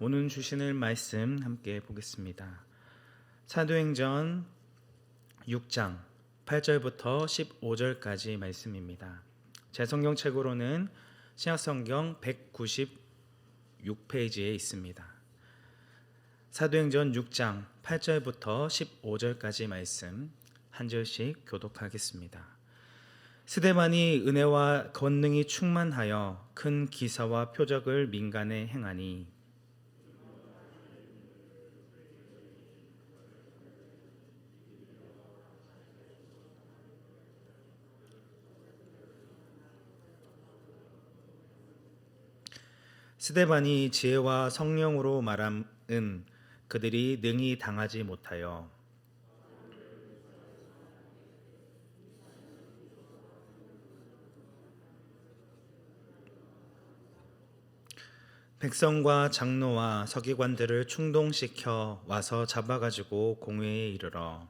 오늘 주시는 말씀 함께 보겠습니다. 사도행전 6장 8절부터 15절까지 말씀입니다. 제 성경책으로는 신약성경 196페이지에 있습니다. 사도행전 6장 8절부터 15절까지 말씀 한 절씩 교독하겠습니다. 스데반이 은혜와 권능이 충만하여 큰 기사와 표적을 민간에 행하니 스데반이 지혜와 성령으로 말함은 그들이 능히 당하지 못하여 백성과 장로와 서기관들을 충동시켜 와서 잡아가지고 공회에 이르러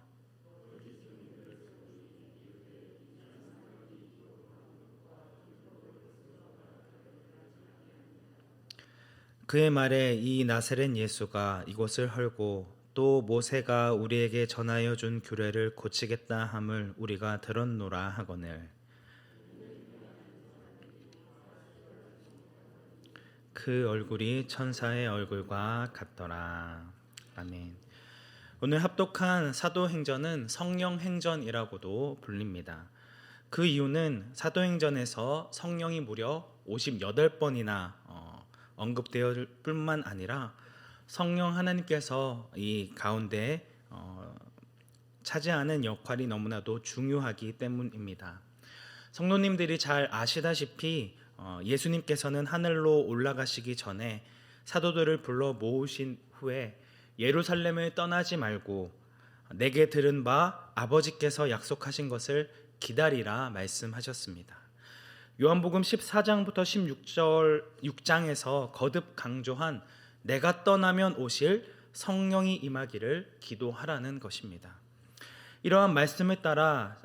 그의 말에 이 나사렛 예수가 이곳을 헐고 또 모세가 우리에게 전하여 준 규례를 고치겠다 함을 우리가 들었노라 하거늘 그 얼굴이 천사의 얼굴과 같더라. 아멘. 오늘 합독한 사도행전은 성령행전이라고도 불립니다. 그 이유는 사도행전에서 성령이 무려 58번이나 언급되었을 뿐만 아니라 성령 하나님께서 이 가운데 차지하는 역할이 너무나도 중요하기 때문입니다. 성도님들이 잘 아시다시피 예수님께서는 하늘로 올라가시기 전에 사도들을 불러 모으신 후에 예루살렘을 떠나지 말고 내게 들은 바 아버지께서 약속하신 것을 기다리라 말씀하셨습니다. 요한복음 14장부터 16장에서 거듭 강조한 내가 떠나면 오실 성령이 임하기를 기도하라는 것입니다. 이러한 말씀을 따라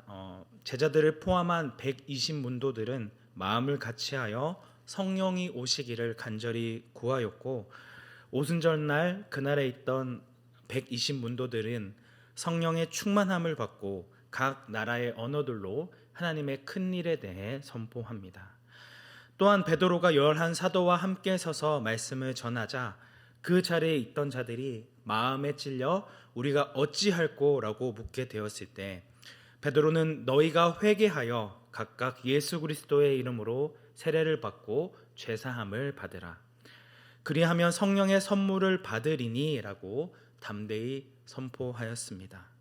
제자들을 포함한 120문도들은 마음을 같이하여 성령이 오시기를 간절히 구하였고 오순절날 그날에 있던 120문도들은 성령의 충만함을 받고 각 나라의 언어들로 하나님의 큰 일에 대해 선포합니다. 또한 베드로가 11사도와 함께 서서 말씀을 전하자 그 자리에 있던 자들이 마음에 찔려 우리가 어찌할꼬 라고 묻게 되었을 때 베드로는 너희가 회개하여 각각 예수 그리스도의 이름으로 세례를 받고 죄사함을 받으라. 그리하면 성령의 선물을 받으리니 라고 담대히 선포하였습니다.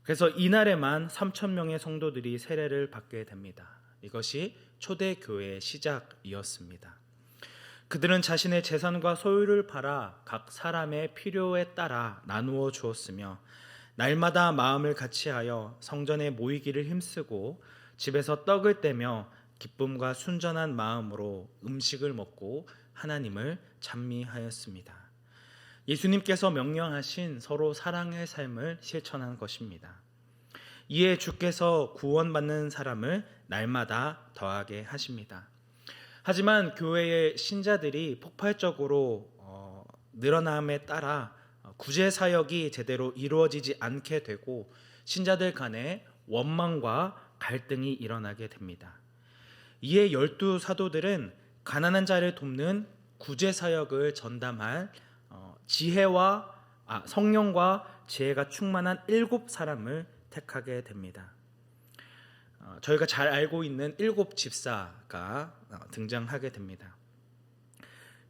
그래서 이날에만 3,000명의 성도들이 세례를 받게 됩니다. 이것이 초대교회의 시작이었습니다. 그들은 자신의 재산과 소유를 팔아 각 사람의 필요에 따라 나누어 주었으며 날마다 마음을 같이하여 성전에 모이기를 힘쓰고 집에서 떡을 떼며 기쁨과 순전한 마음으로 음식을 먹고 하나님을 찬미하였습니다. 예수님께서 명령하신 서로 사랑의 삶을 실천한 것입니다. 이에 주께서 구원받는 사람을 날마다 더하게 하십니다. 하지만 교회의 신자들이 폭발적으로 늘어남에 따라 구제 사역이 제대로 이루어지지 않게 되고 신자들 간에 원망과 갈등이 일어나게 됩니다. 이에 12사도들은 가난한 자를 돕는 구제 사역을 전담할 성령과 지혜가 충만한 7사람을 택하게 됩니다. 저희가 잘 알고 있는 7집사가 등장하게 됩니다.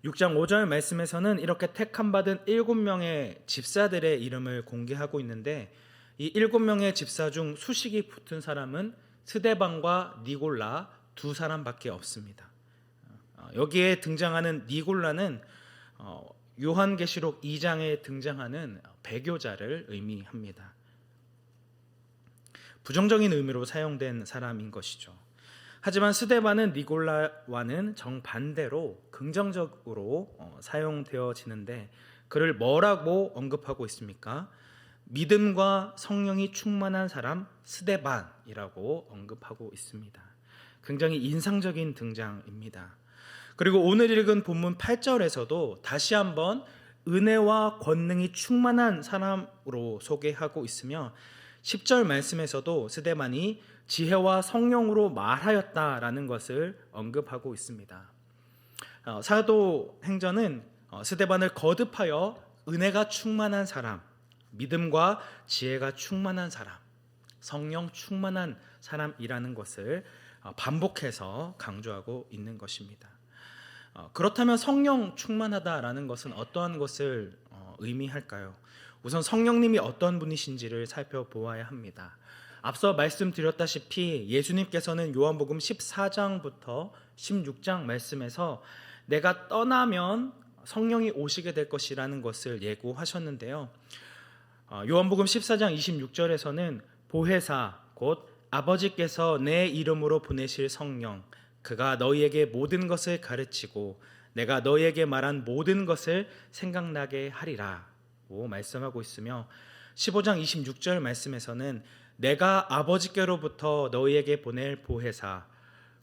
6장 5절 말씀에서는 이렇게 택함받은 7명의 집사들의 이름을 공개하고 있는데 이 7명의 집사 중 수식이 붙은 사람은 스데반과 니골라 2사람밖에 없습니다. 여기에 등장하는 니골라는 요한계시록 2장에 등장하는 배교자를 의미합니다. 부정적인 의미로 사용된 사람인 것이죠. 하지만 스데반은 니골라와는 정반대로 긍정적으로 사용되어지는데 그를 뭐라고 언급하고 있습니까? 믿음과 성령이 충만한 사람 스데반이라고 언급하고 있습니다. 굉장히 인상적인 등장입니다. 그리고 오늘 읽은 본문 8절에서도 다시 한번 은혜와 권능이 충만한 사람으로 소개하고 있으며 10절 말씀에서도 스데반이 지혜와 성령으로 말하였다라는 것을 언급하고 있습니다. 사도행전은 스데반을 거듭하여 은혜가 충만한 사람, 믿음과 지혜가 충만한 사람, 성령 충만한 사람이라는 것을 반복해서 강조하고 있는 것입니다. 그렇다면 성령 충만하다라는 것은 어떠한 것을 의미할까요? 우선 성령님이 어떤 분이신지를 살펴보아야 합니다. 앞서 말씀드렸다시피 예수님께서는 요한복음 14장부터 16장 말씀에서 내가 떠나면 성령이 오시게 될 것이라는 것을 예고하셨는데요. 요한복음 14장 26절에서는 보혜사 곧 아버지께서 내 이름으로 보내실 성령 그가 너희에게 모든 것을 가르치고 내가 너희에게 말한 모든 것을 생각나게 하리라고 말씀하고 있으며 15장 26절 말씀에서는 내가 아버지께로부터 너희에게 보낼 보혜사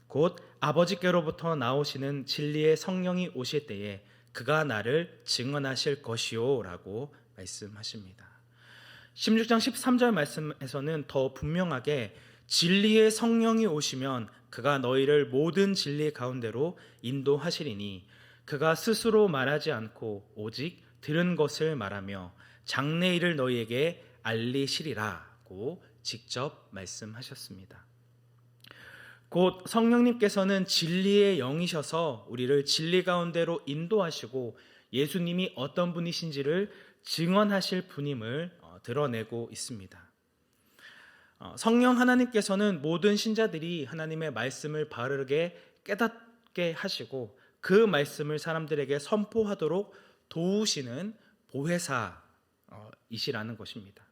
곧 아버지께로부터 나오시는 진리의 성령이 오실 때에 그가 나를 증언하실 것이요 라고 말씀하십니다. 16장 13절 말씀에서는 더 분명하게 진리의 성령이 오시면 그가 너희를 모든 진리 가운데로 인도하시리니 그가 스스로 말하지 않고 오직 들은 것을 말하며 장래일을 너희에게 알리시리라고 직접 말씀하셨습니다. 곧 성령님께서는 진리의 영이셔서 우리를 진리 가운데로 인도하시고 예수님이 어떤 분이신지를 증언하실 분임을 드러내고 있습니다. 성령 하나님께서는 모든 신자들이 하나님의 말씀을 바르게 깨닫게 하시고 그 말씀을 사람들에게 선포하도록 도우시는 보혜사이시라는 것입니다.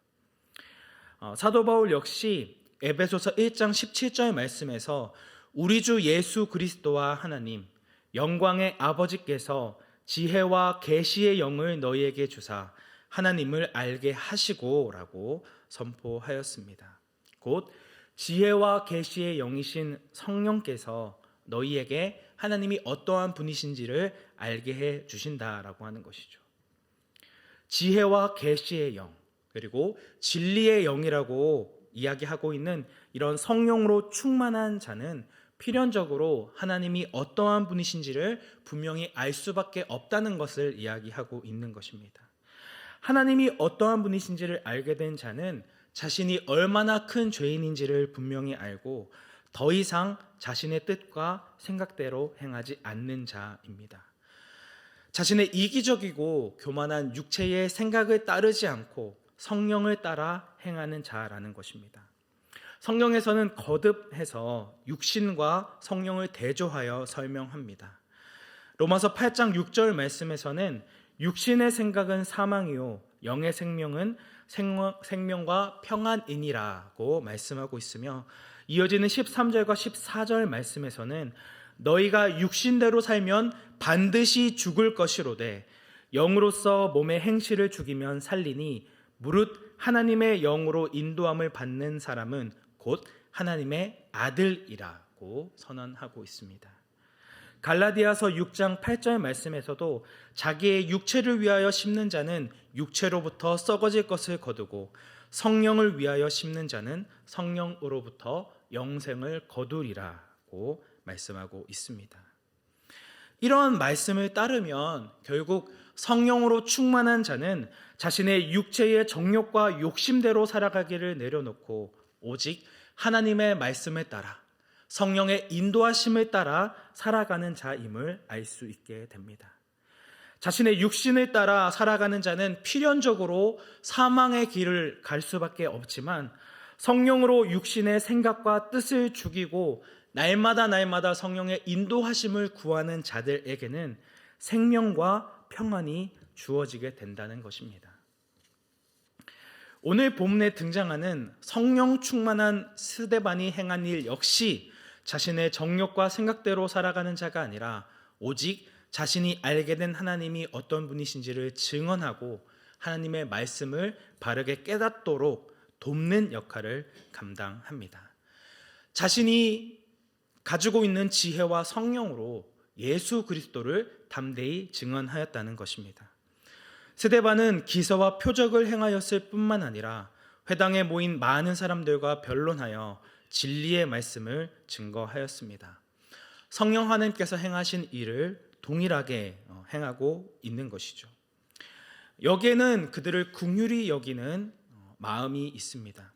사도 바울 역시 에베소서 1장 17절 말씀에서 우리 주 예수 그리스도와 하나님 영광의 아버지께서 지혜와 계시의 영을 너희에게 주사 하나님을 알게 하시고 라고 선포하였습니다. 곧 지혜와 계시의 영이신 성령께서 너희에게 하나님이 어떠한 분이신지를 알게 해 주신다라고 하는 것이죠. 지혜와 계시의 영 그리고 진리의 영이라고 이야기하고 있는 이런 성령으로 충만한 자는 필연적으로 하나님이 어떠한 분이신지를 분명히 알 수밖에 없다는 것을 이야기하고 있는 것입니다. 하나님이 어떠한 분이신지를 알게 된 자는 자신이 얼마나 큰 죄인인지를 분명히 알고 더 이상 자신의 뜻과 생각대로 행하지 않는 자입니다. 자신의 이기적이고 교만한 육체의 생각을 따르지 않고 성령을 따라 행하는 자라는 것입니다. 성경에서는 거듭해서 육신과 성령을 대조하여 설명합니다. 로마서 8장 6절 말씀에서는 육신의 생각은 사망이요 영의 생명은 생명과 평안이니라고 말씀하고 있으며 이어지는 13절과 14절 말씀에서는 너희가 육신대로 살면 반드시 죽을 것이로되 영으로서 몸의 행실을 죽이면 살리니 무릇 하나님의 영으로 인도함을 받는 사람은 곧 하나님의 아들이라고 선언하고 있습니다. 갈라디아서 6장 8절 말씀에서도 자기의 육체를 위하여 심는 자는 육체로부터 썩어질 것을 거두고 성령을 위하여 심는 자는 성령으로부터 영생을 거두리라고 말씀하고 있습니다. 이런 말씀을 따르면 결국 성령으로 충만한 자는 자신의 육체의 정욕과 욕심대로 살아가기를 내려놓고 오직 하나님의 말씀에 따라 성령의 인도하심을 따라 살아가는 자임을 알 수 있게 됩니다. 자신의 육신을 따라 살아가는 자는 필연적으로 사망의 길을 갈 수밖에 없지만 성령으로 육신의 생각과 뜻을 죽이고 날마다 성령의 인도하심을 구하는 자들에게는 생명과 평안이 주어지게 된다는 것입니다. 오늘 본문에 등장하는 성령 충만한 스데반이 행한 일 역시 자신의 정욕과 생각대로 살아가는 자가 아니라 오직 자신이 알게 된 하나님이 어떤 분이신지를 증언하고 하나님의 말씀을 바르게 깨닫도록 돕는 역할을 감당합니다. 자신이 가지고 있는 지혜와 성령으로 예수 그리스도를 담대히 증언하였다는 것입니다. 스데반은 기사와 표적을 행하였을 뿐만 아니라 회당에 모인 많은 사람들과 변론하여 진리의 말씀을 증거하였습니다. 성령 하나님께서 행하신 일을 동일하게 행하고 있는 것이죠. 여기에는 그들을 긍휼히 여기는 마음이 있습니다.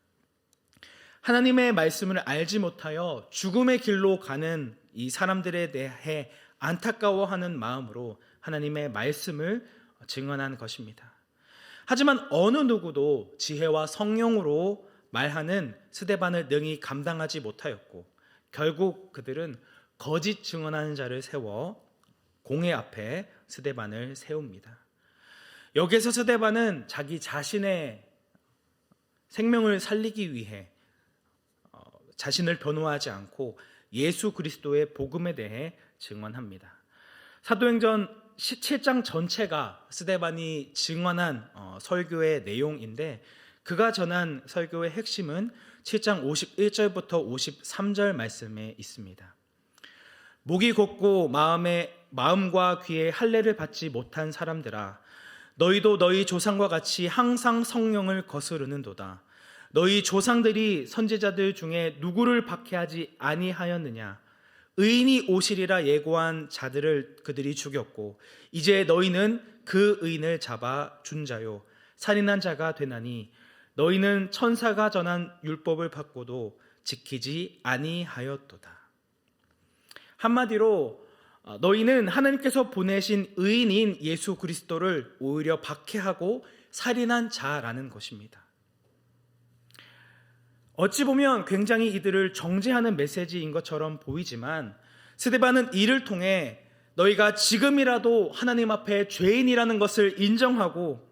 하나님의 말씀을 알지 못하여 죽음의 길로 가는 이 사람들에 대해 안타까워하는 마음으로 하나님의 말씀을 증언한 것입니다. 하지만 어느 누구도 지혜와 성령으로 말하는 스데반을 능히 감당하지 못하였고 결국 그들은 거짓 증언하는 자를 세워 공회 앞에 스데반을 세웁니다. 여기에서 스데반은 자기 자신의 생명을 살리기 위해 자신을 변호하지 않고 예수 그리스도의 복음에 대해 증언합니다. 사도행전 17장 전체가 스데반이 증언한 설교의 내용인데 그가 전한 설교의 핵심은 7장 51절부터 53절 말씀에 있습니다. 목이 곧고 마음과 귀에 할례를 받지 못한 사람들아, 너희도 너희 조상과 같이 항상 성령을 거스르는도다. 너희 조상들이 선지자들 중에 누구를 박해하지 아니하였느냐? 의인이 오시리라 예고한 자들을 그들이 죽였고 이제 너희는 그 의인을 잡아 준 자요 살인한 자가 되나니 너희는 천사가 전한 율법을 받고도 지키지 아니하였도다. 한마디로 너희는 하나님께서 보내신 의인인 예수 그리스도를 오히려 박해하고 살인한 자라는 것입니다. 어찌 보면 굉장히 이들을 정죄하는 메시지인 것처럼 보이지만 스데반은 이를 통해 너희가 지금이라도 하나님 앞에 죄인이라는 것을 인정하고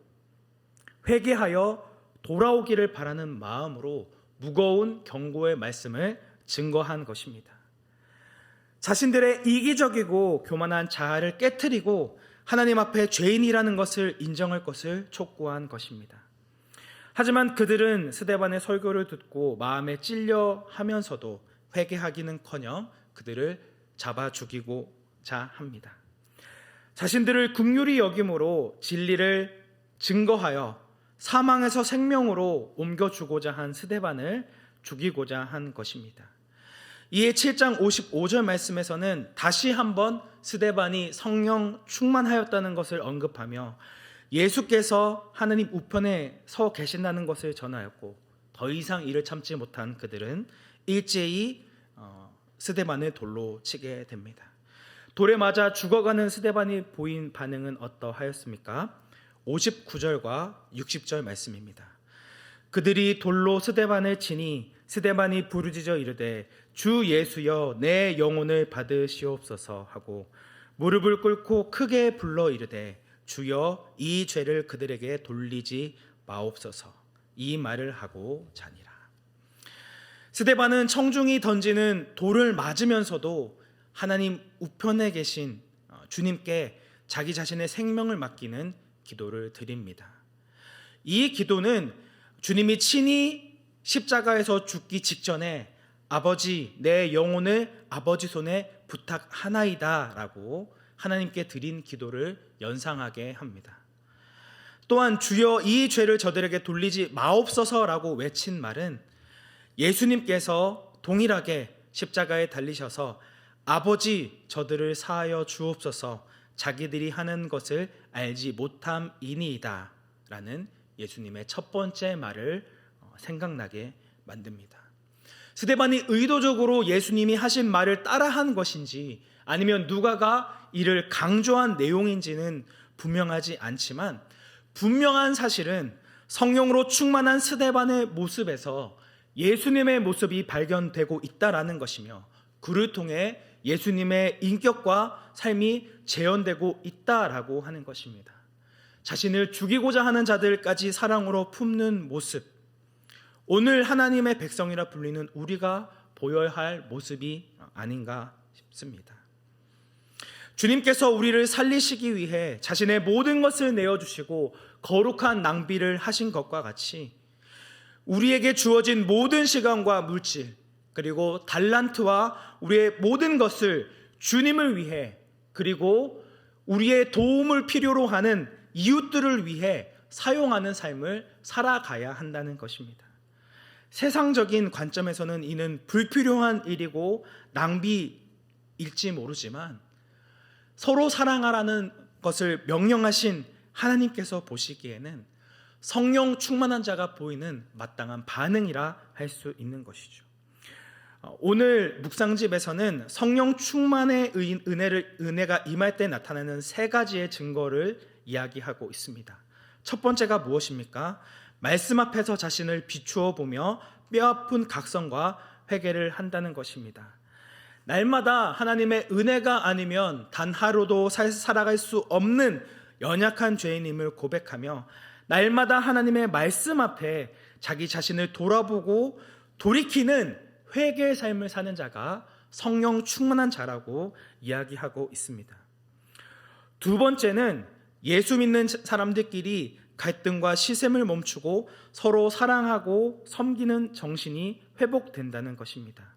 회개하여 돌아오기를 바라는 마음으로 무거운 경고의 말씀을 증거한 것입니다. 자신들의 이기적이고 교만한 자아를 깨트리고 하나님 앞에 죄인이라는 것을 인정할 것을 촉구한 것입니다. 하지만 그들은 스데반의 설교를 듣고 마음에 찔려 하면서도 회개하기는커녕 그들을 잡아 죽이고자 합니다. 자신들을 긍휼히 여김으로 진리를 증거하여 사망에서 생명으로 옮겨주고자 한 스데반을 죽이고자 한 것입니다. 이에 7장 55절 말씀에서는 다시 한번 스데반이 성령 충만하였다는 것을 언급하며 예수께서 하나님 우편에 서 계신다는 것을 전하였고 더 이상 이를 참지 못한 그들은 일제히 스데반을 돌로 치게 됩니다. 돌에 맞아 죽어가는 스데반이 보인 반응은 어떠하였습니까? 59절과 60절 말씀입니다. 그들이 돌로 스데반을 치니 스데반이 부르짖어 이르되 주 예수여 내 영혼을 받으시옵소서 하고 무릎을 꿇고 크게 불러 이르되 주여 이 죄를 그들에게 돌리지 마옵소서 이 말을 하고 자니라. 스데반은 청중이 던지는 돌을 맞으면서도 하나님 우편에 계신 주님께 자기 자신의 생명을 맡기는 기도를 드립니다. 이 기도는 주님이 친히 십자가에서 죽기 직전에 아버지 내 영혼을 아버지 손에 부탁하나이다 라고 하나님께 드린 기도를 연상하게 합니다. 또한 주여 이 죄를 저들에게 돌리지 마옵소서라고 외친 말은 예수님께서 동일하게 십자가에 달리셔서 아버지 저들을 사하여 주옵소서 자기들이 하는 것을 알지 못함이니이다 라는 예수님의 첫 번째 말을 생각나게 만듭니다. 스데반이 의도적으로 예수님이 하신 말을 따라한 것인지 아니면 누가가 이를 강조한 내용인지는 분명하지 않지만 분명한 사실은 성령으로 충만한 스데반의 모습에서 예수님의 모습이 발견되고 있다라는 것이며 그를 통해 예수님의 인격과 삶이 재현되고 있다라고 하는 것입니다. 자신을 죽이고자 하는 자들까지 사랑으로 품는 모습, 오늘 하나님의 백성이라 불리는 우리가 보여야 할 모습이 아닌가 싶습니다. 주님께서 우리를 살리시기 위해 자신의 모든 것을 내어주시고 거룩한 낭비를 하신 것과 같이 우리에게 주어진 모든 시간과 물질 그리고 달란트와 우리의 모든 것을 주님을 위해 그리고 우리의 도움을 필요로 하는 이웃들을 위해 사용하는 삶을 살아가야 한다는 것입니다. 세상적인 관점에서는 이는 불필요한 일이고 낭비일지 모르지만 서로 사랑하라는 것을 명령하신 하나님께서 보시기에는 성령 충만한 자가 보이는 마땅한 반응이라 할 수 있는 것이죠. 오늘 묵상집에서는 성령 충만의 은혜가 임할 때 나타나는 세 가지의 증거를 이야기하고 있습니다. 첫 번째가 무엇입니까? 말씀 앞에서 자신을 비추어 보며 뼈아픈 각성과 회개를 한다는 것입니다. 날마다 하나님의 은혜가 아니면 단 하루도 살아갈 수 없는 연약한 죄인임을 고백하며 날마다 하나님의 말씀 앞에 자기 자신을 돌아보고 돌이키는 회개의 삶을 사는 자가 성령 충만한 자라고 이야기하고 있습니다. 두 번째는 예수 믿는 사람들끼리 갈등과 시샘을 멈추고 서로 사랑하고 섬기는 정신이 회복된다는 것입니다.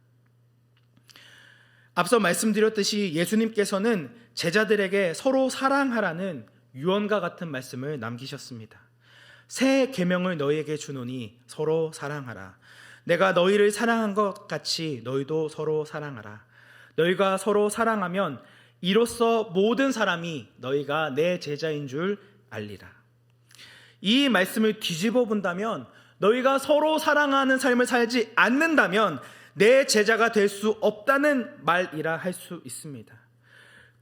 앞서 말씀드렸듯이 예수님께서는 제자들에게 서로 사랑하라는 유언과 같은 말씀을 남기셨습니다. 새 계명을 너희에게 주노니 서로 사랑하라. 내가 너희를 사랑한 것 같이 너희도 서로 사랑하라. 너희가 서로 사랑하면 이로써 모든 사람이 너희가 내 제자인 줄 알리라. 이 말씀을 뒤집어 본다면 너희가 서로 사랑하는 삶을 살지 않는다면 내 제자가 될 수 없다는 말이라 할 수 있습니다.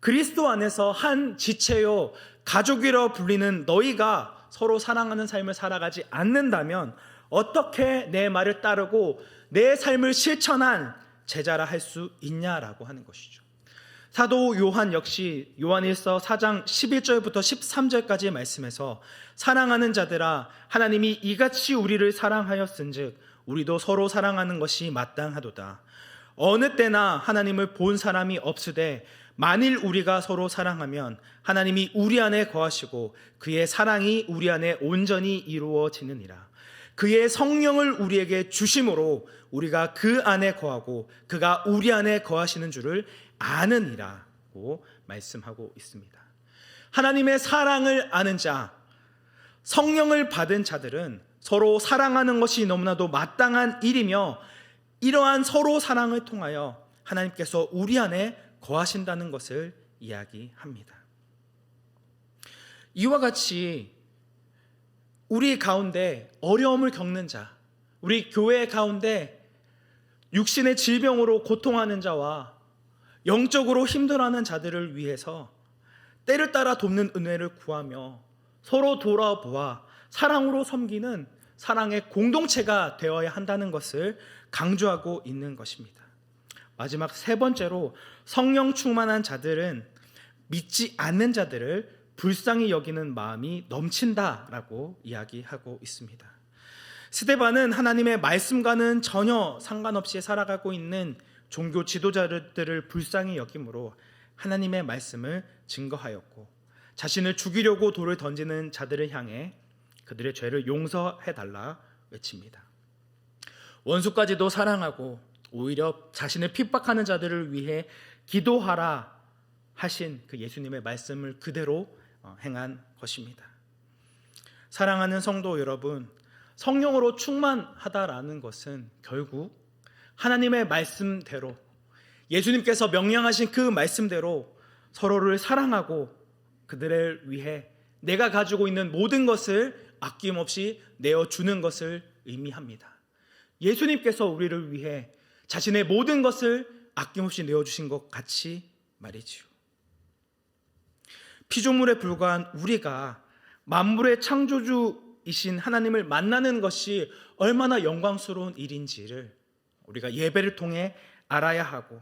그리스도 안에서 한 지체요 가족이라 불리는 너희가 서로 사랑하는 삶을 살아가지 않는다면 어떻게 내 말을 따르고 내 삶을 실천한 제자라 할 수 있냐라고 하는 것이죠. 사도 요한 역시 요한일서 4장 11절부터 13절까지의 말씀에서 사랑하는 자들아 하나님이 이같이 우리를 사랑하였은즉 우리도 서로 사랑하는 것이 마땅하도다. 어느 때나 하나님을 본 사람이 없으되 만일 우리가 서로 사랑하면 하나님이 우리 안에 거하시고 그의 사랑이 우리 안에 온전히 이루어지느니라. 그의 성령을 우리에게 주심으로 우리가 그 안에 거하고 그가 우리 안에 거하시는 줄을 아느니라고 말씀하고 있습니다. 하나님의 사랑을 아는 자, 성령을 받은 자들은 서로 사랑하는 것이 너무나도 마땅한 일이며 이러한 서로 사랑을 통하여 하나님께서 우리 안에 거하신다는 것을 이야기합니다. 이와 같이 우리 가운데 어려움을 겪는 자, 우리 교회 가운데 육신의 질병으로 고통하는 자와 영적으로 힘들어하는 자들을 위해서 때를 따라 돕는 은혜를 구하며 서로 돌아보아 사랑으로 섬기는 사랑의 공동체가 되어야 한다는 것을 강조하고 있는 것입니다. 마지막 세 번째로 성령 충만한 자들은 믿지 않는 자들을 불쌍히 여기는 마음이 넘친다라고 이야기하고 있습니다. 스데반은 하나님의 말씀과는 전혀 상관없이 살아가고 있는 종교 지도자들을 불쌍히 여김으로 하나님의 말씀을 증거하였고 자신을 죽이려고 돌을 던지는 자들을 향해 그들의 죄를 용서해달라 외칩니다. 원수까지도 사랑하고 오히려 자신을 핍박하는 자들을 위해 기도하라 하신 그 예수님의 말씀을 그대로 행한 것입니다. 사랑하는 성도 여러분, 성령으로 충만하다라는 것은 결국 하나님의 말씀대로 예수님께서 명령하신 그 말씀대로 서로를 사랑하고 그들을 위해 내가 가지고 있는 모든 것을 아낌없이 내어주는 것을 의미합니다. 예수님께서 우리를 위해 자신의 모든 것을 아낌없이 내어주신 것 같이 말이지요. 피조물에 불과한 우리가 만물의 창조주이신 하나님을 만나는 것이 얼마나 영광스러운 일인지를 우리가 예배를 통해 알아야 하고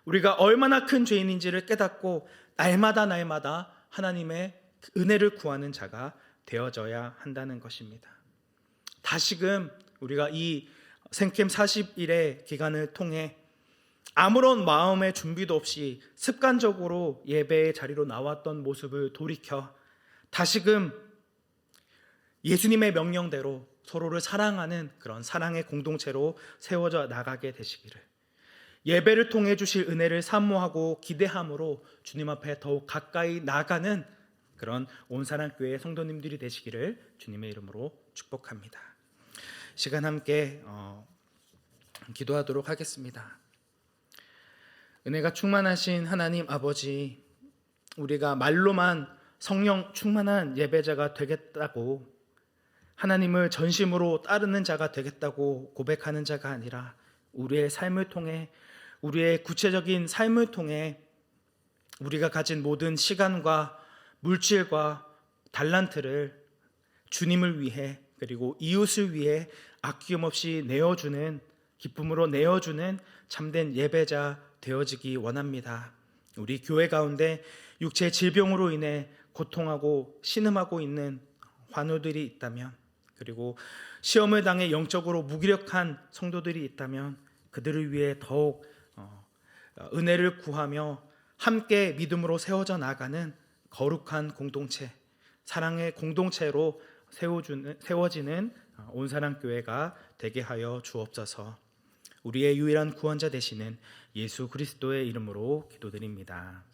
우리가 얼마나 큰 죄인인지를 깨닫고 날마다 하나님의 은혜를 구하는 자가 되어져야 한다는 것입니다. 다시금 우리가 이 생캠 40일의 기간을 통해 아무런 마음의 준비도 없이 습관적으로 예배의 자리로 나왔던 모습을 돌이켜 다시금 예수님의 명령대로 서로를 사랑하는 그런 사랑의 공동체로 세워져 나가게 되시기를 예배를 통해 주실 은혜를 사모하고 기대함으로 주님 앞에 더욱 가까이 나가는 그런 온사랑교회 성도님들이 되시기를 주님의 이름으로 축복합니다. 시간 함께 기도하도록 하겠습니다. 은혜가 충만하신 하나님 아버지, 우리가 말로만 성령 충만한 예배자가 되겠다고, 하나님을 전심으로 따르는 자가 되겠다고 고백하는 자가 아니라 우리의 삶을 통해, 우리의 구체적인 삶을 통해 우리가 가진 모든 시간과 물질과 달란트를 주님을 위해, 그리고 이웃을 위해 아낌없이 내어주는, 기쁨으로 내어주는 참된 예배자 되어지기 원합니다. 우리 교회 가운데 육체 질병으로 인해 고통하고 신음하고 있는 환우들이 있다면, 그리고 시험을 당해 영적으로 무기력한 성도들이 있다면 그들을 위해 더욱 은혜를 구하며 함께 믿음으로 세워져 나가는 거룩한 공동체, 사랑의 공동체로 세워지는 온사랑교회가 되게 하여 주옵소서. 우리의 유일한 구원자 되시는 예수 그리스도의 이름으로 기도드립니다.